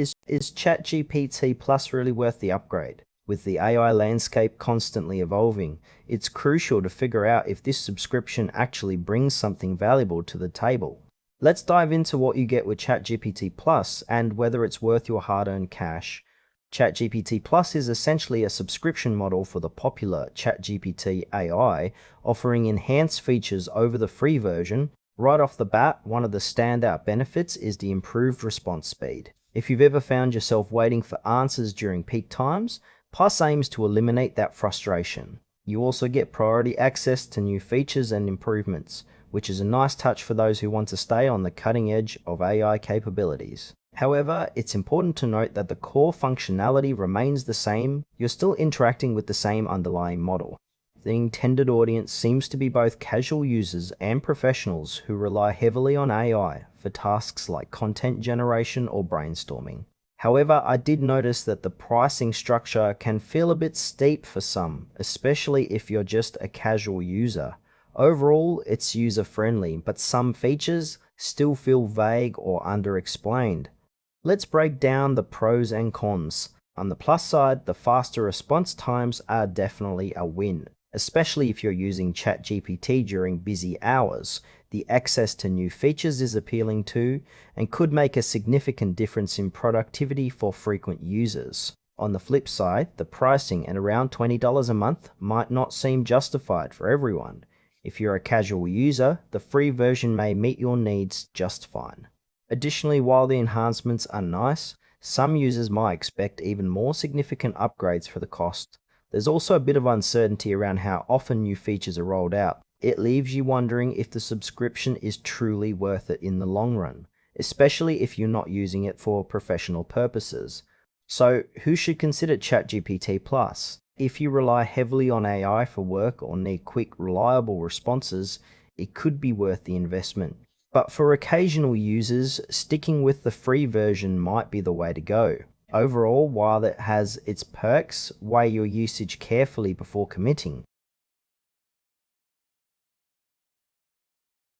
Is ChatGPT Plus really worth the upgrade? With the AI landscape constantly evolving, it's crucial to figure out if this subscription actually brings something valuable to the table. Let's dive into what you get with ChatGPT Plus and whether it's worth your hard-earned cash. ChatGPT Plus is essentially a subscription model for the popular ChatGPT AI, offering enhanced features over the free version. Right off the bat, one of the standout benefits is the improved response speed. If you've ever found yourself waiting for answers during peak times, Plus aims to eliminate that frustration. You also get priority access to new features and improvements, which is a nice touch for those who want to stay on the cutting edge of AI capabilities. However, it's important to note that the core functionality remains the same. You're still interacting with the same underlying model. The intended audience seems to be both casual users and professionals who rely heavily on AI for tasks like content generation or brainstorming. However, I did notice that the pricing structure can feel a bit steep for some, especially if you're just a casual user. Overall, it's user-friendly, but some features still feel vague or underexplained. Let's break down the pros and cons. On the plus side, the faster response times are definitely a win, especially if you're using ChatGPT during busy hours. The access to new features is appealing too, and could make a significant difference in productivity for frequent users. On the flip side, the pricing at around $20 a month might not seem justified for everyone. If you're a casual user, the free version may meet your needs just fine. Additionally, while the enhancements are nice, some users might expect even more significant upgrades for the cost. There's also a bit of uncertainty around how often new features are rolled out. It leaves you wondering if the subscription is truly worth it in the long run, especially if you're not using it for professional purposes. So, who should consider ChatGPT Plus? If you rely heavily on AI for work or need quick, reliable responses, it could be worth the investment. But for occasional users, sticking with the free version might be the way to go. Overall, while it has its perks, weigh your usage carefully before committing.